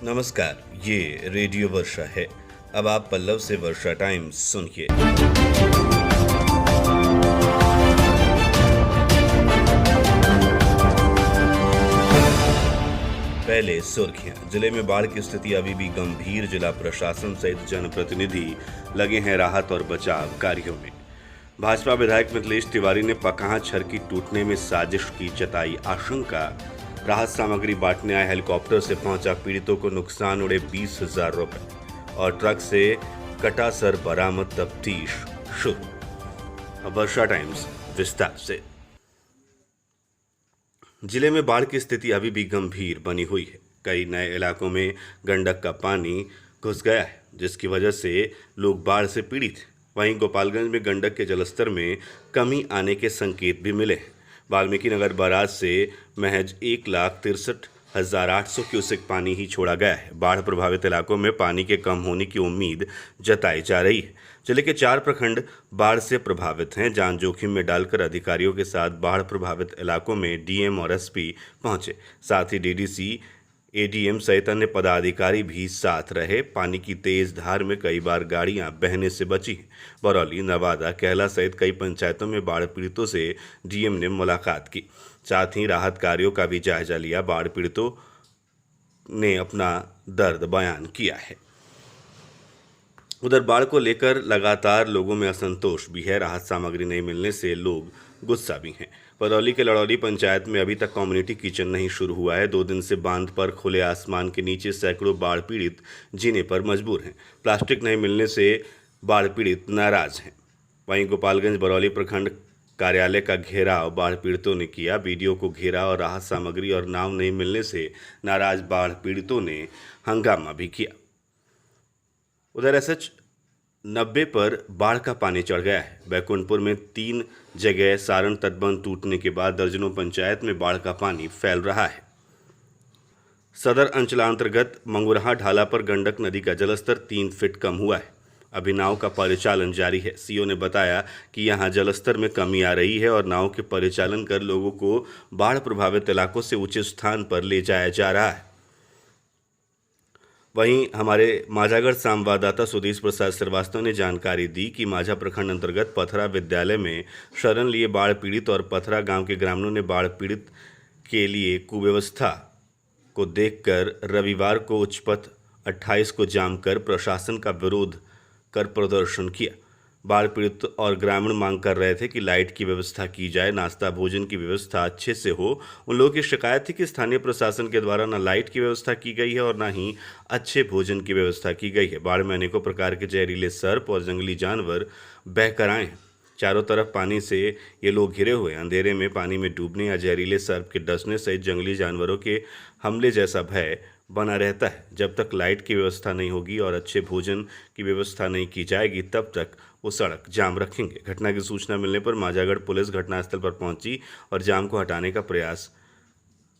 नमस्कार, ये रेडियो वर्षा है। अब आप पल्लव से वर्षा टाइम्स सुनिए। पहले सुर्खियां। जिले में बाढ़ की स्थिति अभी भी गंभीर। जिला प्रशासन सहित जनप्रतिनिधि लगे हैं राहत और बचाव कार्यों में। भाजपा विधायक मिथिलेश तिवारी ने पकाहा छरकी टूटने में साजिश की जताई आशंका। राहत सामग्री बांटने आए हेलीकॉप्टर से पहुंचा पीड़ितों को नुकसान, उड़े 20,000 रुपए और ट्रक से कटा सर बरामद, तफ्तीश शुरू। अब वर्षा टाइम्स विस्तार से। जिले में बाढ़ की स्थिति अभी भी गंभीर बनी हुई है। कई नए इलाकों में गंडक का पानी घुस गया है, जिसकी वजह से लोग बाढ़ से पीड़ित हैं। वहीं गोपालगंज में गंडक के जलस्तर में कमी आने के संकेत भी मिले हैं। वाल्मीकि नगर बैराज से महज 1,63,800 क्यूसेक पानी ही छोड़ा गया है। बाढ़ प्रभावित इलाकों में पानी के कम होने की उम्मीद जताई जा रही है। जिले के 4 प्रखंड बाढ़ से प्रभावित हैं। जान जोखिम में डालकर अधिकारियों के साथ बाढ़ प्रभावित इलाकों में डीएम और एसपी पहुंचे। साथ ही डीडीसी, एडीएम सहित अन्य पदाधिकारी भी साथ रहे। पानी की तेज धार में कई बार गाड़ियां बहने से बची। बरौली, नवादा, कहला सहित कई पंचायतों में बाढ़ पीड़ितों से डीएम ने मुलाकात की। साथ ही राहत कार्यों का भी जायजा लिया। बाढ़ पीड़ितों ने अपना दर्द बयान किया है। उधर बाढ़ को लेकर लगातार लोगों में असंतोष भी है। राहत सामग्री नहीं मिलने से लोग गुस्सा भी हैं। बरौली के लड़ौली पंचायत में अभी तक कम्युनिटी किचन नहीं शुरू हुआ है। 2 दिन से बांध पर खुले आसमान के नीचे सैकड़ों बाढ़ पीड़ित जीने पर मजबूर हैं। प्लास्टिक नहीं मिलने से बाढ़ पीड़ित नाराज हैं। वहीं गोपालगंज बरौली प्रखंड कार्यालय का घेराव बाढ़ पीड़ितों ने किया। बीडीओ को घेरा और राहत सामग्री और नाव नहीं मिलने से नाराज बाढ़ पीड़ितों ने हंगामा भी किया। उधर एसएच 90 पर बाढ़ का पानी चढ़ गया है। बैकुंठपुर में 3 जगह सारण तटबंध टूटने के बाद दर्जनों पंचायत में बाढ़ का पानी फैल रहा है। सदर अंचलांतर्गत मंगुरहा ढाला पर गंडक नदी का जलस्तर 3 फीट कम हुआ है। अभी नाव का परिचालन जारी है। सीओ ने बताया कि यहां जलस्तर में कमी आ रही है और नाव के परिचालन कर लोगों को बाढ़ प्रभावित इलाकों से ऊंचे स्थान पर ले जाया जा रहा है। वहीं हमारे माझागढ़ संवाददाता सुदेश प्रसाद श्रीवास्तव ने जानकारी दी कि माझा प्रखंड अंतर्गत पथरा विद्यालय में शरण लिए बाढ़ पीड़ित और पथरा गांव के ग्रामीणों ने बाढ़ पीड़ित के लिए कुव्यवस्था को देखकर रविवार को उच्च पथ 28 को जाम कर प्रशासन का विरोध कर प्रदर्शन किया। बाढ़ पीड़ित और ग्रामीण मांग कर रहे थे कि लाइट की व्यवस्था की जाए, नाश्ता भोजन की व्यवस्था अच्छे से हो। उन लोगों की शिकायत थी कि स्थानीय प्रशासन के द्वारा न लाइट की व्यवस्था की गई है और न ही अच्छे भोजन की व्यवस्था की गई है। बाढ़ में अनेकों प्रकार के जहरीले सर्प और जंगली जानवर बहकर आए हैं। चारों तरफ पानी से ये लोग घिरे हुए। अंधेरे में पानी में डूबने या जहरीले सर्प के डसने सहित जंगली जानवरों के हमले जैसा भय बना रहता है। जब तक लाइट की व्यवस्था नहीं होगी और अच्छे भोजन की व्यवस्था नहीं की जाएगी, तब तक वो सड़क जाम रखेंगे। घटना की सूचना मिलने पर माझागढ़ पुलिस घटनास्थल पर पहुंची और जाम को हटाने का प्रयास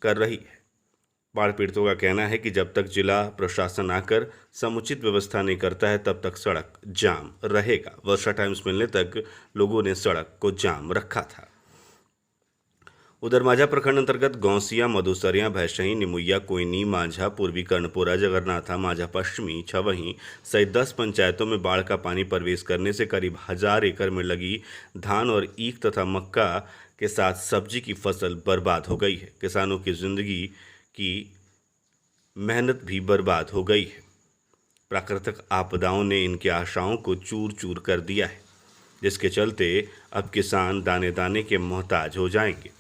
कर रही है। बाढ़ पीड़ितों का कहना है कि जब तक जिला प्रशासन आकर समुचित व्यवस्था नहीं करता है, तब तक सड़क जाम रहेगा। वर्षा टाइम्स मिलने तक लोगों ने सड़क को जाम रखा था। उधर माझा प्रखंड अंतर्गत गौसिया, मधुसरिया, भैंसही, निमुइया, कोयनी, माझा, पूर्वी कर्णपुरा, जगन्नाथा, माझा पश्चिमी, छवही सहित 10 पंचायतों में बाढ़ का पानी प्रवेश करने से करीब 1000 एकड़ में लगी धान और ईख तथा मक्का के साथ सब्जी की फसल बर्बाद हो गई है। किसानों की जिंदगी की मेहनत भी बर्बाद हो गई है। प्राकृतिक आपदाओं ने इनकी आशाओं को चूर चूर कर दिया है, जिसके चलते अब किसान दाने दाने के मोहताज हो जाएंगे।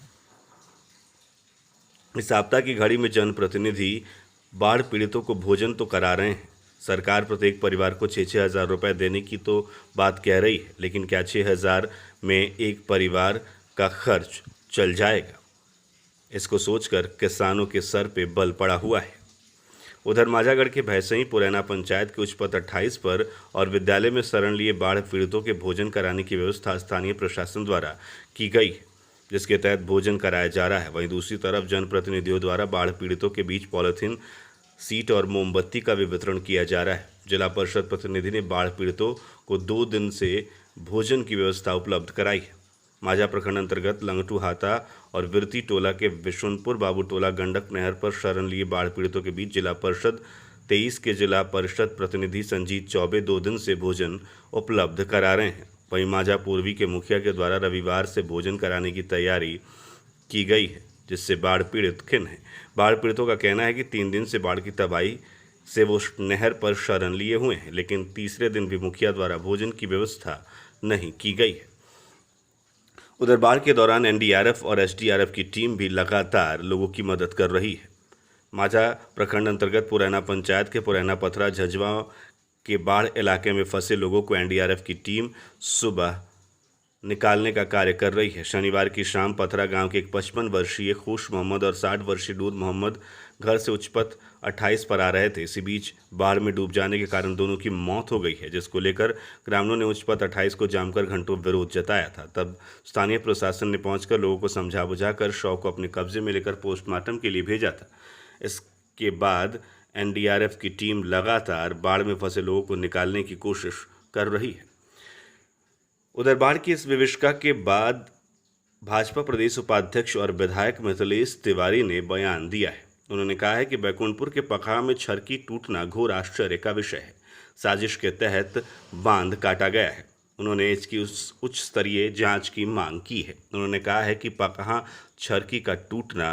इस आपदा की घड़ी में जनप्रतिनिधि बाढ़ पीड़ितों को भोजन तो करा रहे हैं। सरकार प्रत्येक परिवार को 6-6 हज़ार रुपये देने की तो बात कह रही है, लेकिन क्या 6 हज़ार में एक परिवार का खर्च चल जाएगा? इसको सोचकर किसानों के सर पे बल पड़ा हुआ है। उधर माझागढ़ के भैंसही पुरैना पंचायत के उच्च पथ 28 पर और विद्यालय में शरण लिए बाढ़ पीड़ितों के भोजन कराने की व्यवस्था स्थानीय प्रशासन द्वारा की गई है, जिसके तहत भोजन कराया जा रहा है। वहीं दूसरी तरफ जनप्रतिनिधियों द्वारा बाढ़ पीड़ितों के बीच पॉलिथीन, सीट और मोमबत्ती का भी वितरण किया जा रहा है। जिला परिषद प्रतिनिधि ने बाढ़ पीड़ितों को 2 दिन से भोजन की व्यवस्था उपलब्ध कराई है। माझा प्रखंड अंतर्गत लंगटू हाता और विरती टोला के विशुनपुर बाबू टोला गंडक नहर पर शरण लिए बाढ़ पीड़ितों के बीच जिला परिषद 23 के जिला परिषद प्रतिनिधि संजीत चौबे 2 दिन से भोजन उपलब्ध करा रहे हैं। वहीं मांझा पूर्वी के मुखिया के द्वारा रविवार से भोजन कराने की तैयारी की गई है, जिससे बाढ़ पीड़ित खिन्न है। बाढ़ पीड़ितों का कहना है कि 3 दिन से बाढ़ की तबाही से वो नहर पर शरण लिए हुए हैं, लेकिन तीसरे दिन भी मुखिया द्वारा भोजन की व्यवस्था नहीं की गई है। उधर बाढ़ के दौरान एनडीआरएफ और एसडीआरएफ की टीम भी लगातार लोगों की मदद कर रही है। मांझा प्रखंड अंतर्गत पुरैना पंचायत के पुरैना पथरा झंझवा के बाढ़ इलाके में फंसे लोगों को एनडीआरएफ की टीम सुबह निकालने का कार्य कर रही है। शनिवार की शाम पथरा गांव के एक 55 वर्षीय खुश मोहम्मद और 60 वर्षीय नूर मोहम्मद घर से उच्चपथ 28 पर आ रहे थे। इसी बीच बाढ़ में डूब जाने के कारण दोनों की मौत हो गई है, जिसको लेकर ग्रामीणों ने उच्चपथ 28 को जाम कर घंटों विरोध जताया था। तब स्थानीय प्रशासन ने पहुंचकर लोगों को समझा बुझाकर शव को अपने कब्जे में लेकर पोस्टमार्टम के लिए भेजा था। इसके बाद एनडीआरएफ की टीम लगातार बाढ़ में फंसे लोगों को निकालने की कोशिश कर रही है। उधर बाढ़ की इस विभीषिका के बाद भाजपा प्रदेश उपाध्यक्ष और विधायक मिथिलेश तिवारी ने बयान दिया है। उन्होंने कहा है कि बैकुंठपुर के पकहा में छरकी टूटना घोर आश्चर्य का विषय है। साजिश के तहत बांध काटा गया है। उन्होंने इसकी उच्च स्तरीय जांच की मांग की है। उन्होंने कहा है कि पकहा छरकी का टूटना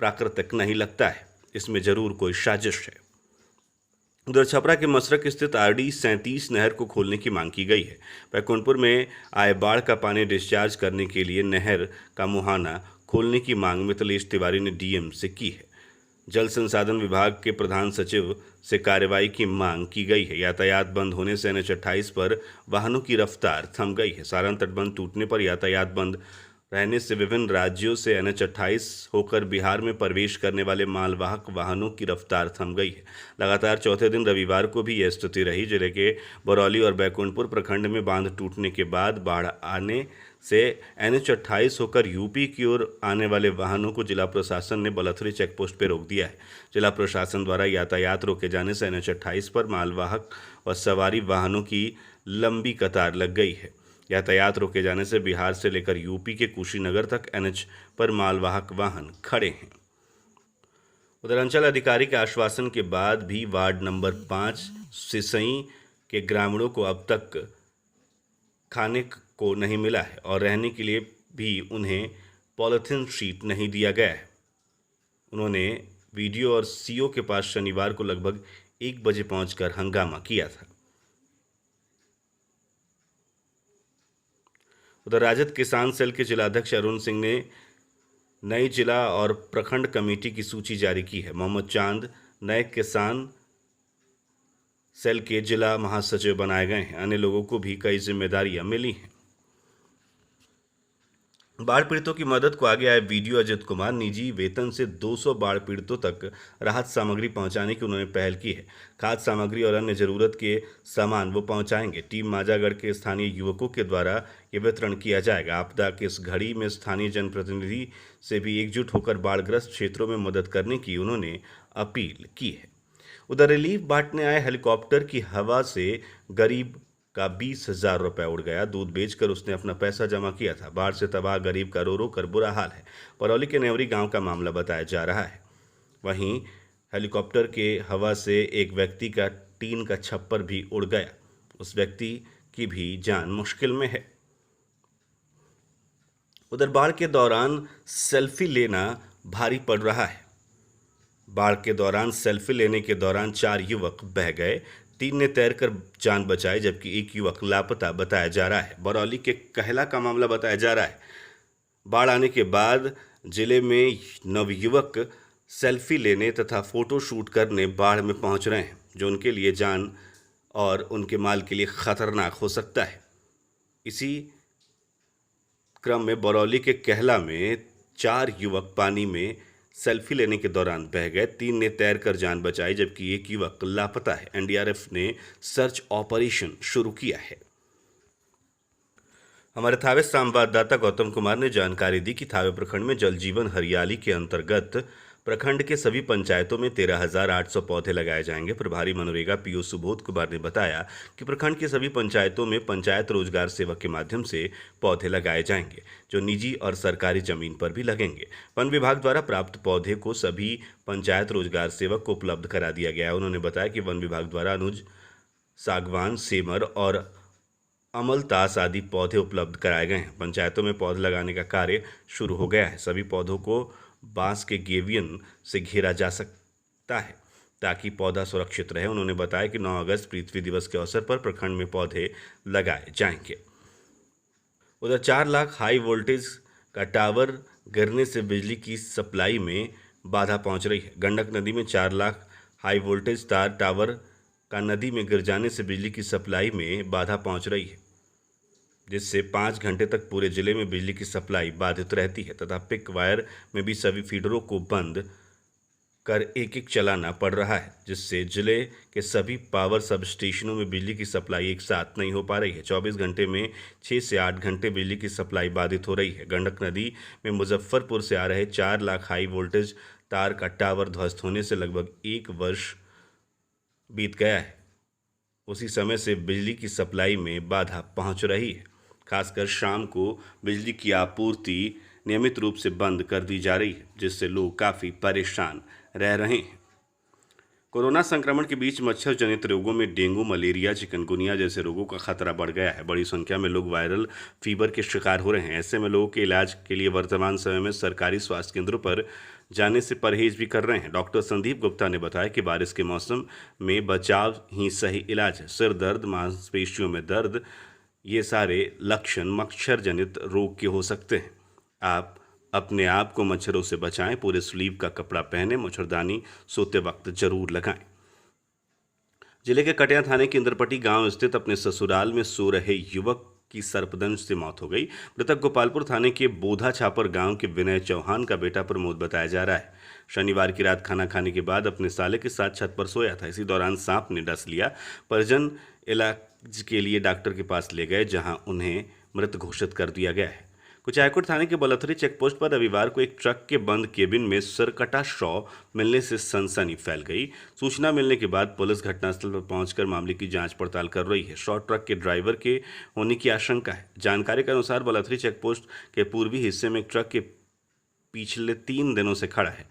प्राकृतिक नहीं लगता है, इसमें जरूर कोई साजिश है। उधर छपरा के मसरक स्थित आरडी 37 नहर को खोलने की मांग की गई है। बैकुंठपुर में आए बाढ़ का पानी डिस्चार्ज करने के लिए नहर का मुहाना खोलने की मांग मिथिलेश तिवारी ने डीएम से की है। जल संसाधन विभाग के प्रधान सचिव से कार्रवाई की मांग की गई है। यातायात बंद होने से NH 28 पर वाहनों की रफ्तार थम गई है। सारण तटबंध टूटने पर यातायात बंद रहने से विभिन्न राज्यों से NH 28 होकर बिहार में प्रवेश करने वाले मालवाहक वाहनों की रफ्तार थम गई है। लगातार चौथे दिन रविवार को भी यह स्थिति रही। जिले के बरौली और बैकुंठपुर प्रखंड में बांध टूटने के बाद बाढ़ आने से NH 28 होकर यूपी की ओर आने वाले वाहनों को जिला प्रशासन ने बलथरी चेकपोस्ट पर रोक दिया है। जिला प्रशासन द्वारा यातायात रोके जाने से NH 28 पर मालवाहक और सवारी वाहनों की लंबी कतार लग गई है। यातायात रोके जाने से बिहार से लेकर यूपी के कुशीनगर तक NH पर मालवाहक वाहन खड़े हैं। उधर अंचल अधिकारी के आश्वासन के बाद भी वार्ड नंबर 5 सिसई के ग्रामीणों को अब तक खाने को नहीं मिला है और रहने के लिए भी उन्हें पॉलिथीन शीट नहीं दिया गया है। उन्होंने वीडियो और सीओ के पास शनिवार को लगभग 1 बजे पहुंचकर हंगामा किया था। उधर राजद किसान सेल के जिलाध्यक्ष अरुण सिंह ने नई जिला और प्रखंड कमेटी की सूची जारी की है। मोहम्मद चांद नए किसान सेल के जिला महासचिव बनाए गए हैं। अन्य लोगों को भी कई जिम्मेदारियां मिली हैं। बाढ़ पीड़ितों की मदद को आगे आए वीडियो अजित कुमार निजी वेतन से 200 बाढ़ पीड़ितों तक राहत सामग्री पहुंचाने की उन्होंने पहल की है। खाद्य सामग्री और अन्य जरूरत के सामान वो पहुंचाएंगे। टीम मांझागढ़ के स्थानीय युवकों के द्वारा ये वितरण किया जाएगा। आपदा की इस घड़ी में स्थानीय जनप्रतिनिधि से भी एकजुट होकर बाढ़ग्रस्त क्षेत्रों में मदद करने की उन्होंने अपील की है। उधर रिलीफ बांटने आए हेलीकॉप्टर की हवा से गरीब का 20,000 रुपये उड़ गया। दूध बेचकर उसने अपना पैसा जमा किया था। बाढ़ से तबाह गरीब का रो रो कर बुरा हाल है। परौली के नेवरी गांव का मामला बताया जा रहा है। वहीं हेलीकॉप्टर के हवा से एक व्यक्ति का टीन का छप्पर भी उड़ गया। उस व्यक्ति की भी जान मुश्किल में है। उधर बाढ़ के दौरान सेल्फी लेना भारी पड़ रहा है। बाढ़ के दौरान सेल्फी लेने के दौरान 4 युवक बह गए। 3 ने तैरकर जान बचाई, जबकि 1 युवक लापता बताया जा रहा है। बरौली के कहला का मामला बताया जा रहा है। बाढ़ आने के बाद जिले में नवयुवक सेल्फी लेने तथा फोटो शूट करने बाढ़ में पहुंच रहे हैं, जो उनके लिए जान और उनके माल के लिए खतरनाक हो सकता है। इसी क्रम में बरौली के कहला में 4 युवक पानी में सेल्फी लेने के दौरान बह गए। 3 ने तैरकर जान बचाई, जबकि 1 युवक लापता है। एनडीआरएफ ने सर्च ऑपरेशन शुरू किया है। हमारे थावे संवाददाता गौतम कुमार ने जानकारी दी कि थावे प्रखंड में जल जीवन हरियाली के अंतर्गत प्रखंड के सभी पंचायतों में 13,800 पौधे लगाए जाएंगे। प्रभारी मनरेगा पीओ सुबोध कुमार ने बताया कि प्रखंड के सभी पंचायतों में पंचायत रोजगार सेवक के माध्यम से पौधे लगाए जाएंगे, जो निजी और सरकारी जमीन पर भी लगेंगे। वन विभाग द्वारा प्राप्त पौधे को सभी पंचायत रोजगार सेवक को उपलब्ध करा दिया गया है। उन्होंने बताया कि वन विभाग द्वारा अनुज, सागवान, सेमर और अमलतास आदि पौधे उपलब्ध कराए गए हैं। पंचायतों में पौधे लगाने का कार्य शुरू हो गया है। सभी पौधों को बांस के गेवियन से घेरा जा सकता है ताकि पौधा सुरक्षित रहे। उन्होंने बताया कि 9 अगस्त पृथ्वी दिवस के अवसर पर प्रखंड में पौधे लगाए जाएंगे। उधर 4 लाख हाई वोल्टेज का टावर गिरने से बिजली की सप्लाई में बाधा पहुंच रही है। गंडक नदी में 4 लाख हाई वोल्टेज तार टावर का नदी में गिर जाने से बिजली की सप्लाई में बाधा पहुंच रही है, जिससे 5 घंटे तक पूरे जिले में बिजली की सप्लाई बाधित रहती है तथा पिक वायर में भी सभी फीडरों को बंद कर एक चलाना पड़ रहा है, जिससे जिले के सभी पावर सब स्टेशनों में बिजली की सप्लाई एक साथ नहीं हो पा रही है। 24 घंटे में 6 से 8 घंटे बिजली की सप्लाई बाधित हो रही है। गंडक नदी में मुजफ्फरपुर से आ रहे 4 लाख हाई वोल्टेज तार का टावर ध्वस्त होने से लगभग 1 वर्ष बीत गया है। उसी समय से बिजली की सप्लाई में बाधा पहुंच रही है। खासकर शाम को बिजली की आपूर्ति नियमित रूप से बंद कर दी जा रही है, जिससे लोग काफ़ी परेशान रह रहे हैं। कोरोना संक्रमण के बीच मच्छर जनित रोगों में डेंगू, मलेरिया, चिकनगुनिया जैसे रोगों का खतरा बढ़ गया है। बड़ी संख्या में लोग वायरल फीवर के शिकार हो रहे हैं। ऐसे में लोगों के इलाज के लिए वर्तमान समय में सरकारी स्वास्थ्य केंद्रों पर जाने से परहेज भी कर रहे हैं। डॉक्टर संदीप गुप्ता ने बताया कि बारिश के मौसम में बचाव ही सही इलाज है। सिर दर्द, मांसपेशियों में दर्द, ये सारे लक्षण मच्छर जनित रोग के हो सकते हैं। आप अपने आप को मच्छरों से बचाएं। पूरे स्लीव का कपड़ा पहने, मच्छरदानी सोते वक्त जरूर लगाएं। जिले के कटिया थाने के इंद्रपट्टी गांव स्थित अपने ससुराल में सो रहे युवक की सर्पदंश से मौत हो गई। मृतक गोपालपुर थाने के बोधा छापर गांव के विनय चौहान का बेटा प्रमोद बताया जा रहा है। शनिवार की रात खाना खाने के बाद अपने साले के साथ छत पर सोया था। इसी दौरान सांप ने डस लिया। परिजन इलाज के लिए डॉक्टर के पास ले गए, जहां उन्हें मृत घोषित कर दिया गया है। कुचायकोट थाने के बलथरी चेकपोस्ट पर रविवार को एक ट्रक के बंद केबिन में सरकटा शव मिलने से सनसनी फैल गई। सूचना मिलने के बाद पुलिस घटनास्थल पर पहुंचकर मामले की जांच पड़ताल कर रही है। शव ट्रक के ड्राइवर के होने की आशंका है। जानकारी के अनुसार बलथरी चेकपोस्ट के पूर्वी हिस्से में एक ट्रक के पिछले 3 दिनों से खड़ा है।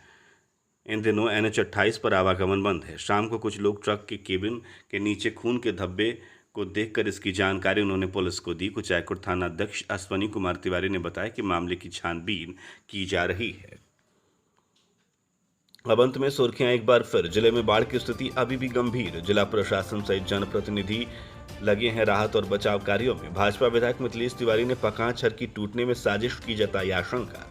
इन दिनों NH 28 पर आवागमन बंद है। शाम को कुछ लोग ट्रक के केबिन के नीचे खून के धब्बे को देखकर इसकी जानकारी उन्होंने पुलिस को दी। कुचायकोट थाना अध्यक्ष अश्वनी कुमार तिवारी ने बताया कि मामले की छानबीन की जा रही है। अब अंत में सुर्खियां एक बार फिर। जिले में बाढ़ की स्थिति अभी भी गंभीर। जिला प्रशासन सहित जनप्रतिनिधि लगे हैं राहत और बचाव कार्यों में। भाजपा विधायक मिथिलेश तिवारी ने पकान छर की टूटने में साजिश की जताई आशंका।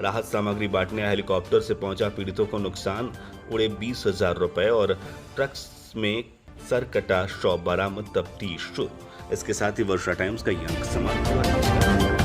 राहत सामग्री बांटने हेलीकॉप्टर से पहुंचा पीड़ितों को नुकसान, उड़े 20,000 रुपए और ट्रक में सरकटा शव बरामद, तफ्तीश शुरू। इसके साथ ही वर्षा टाइम्स का ये अंक समाप्त हुआ।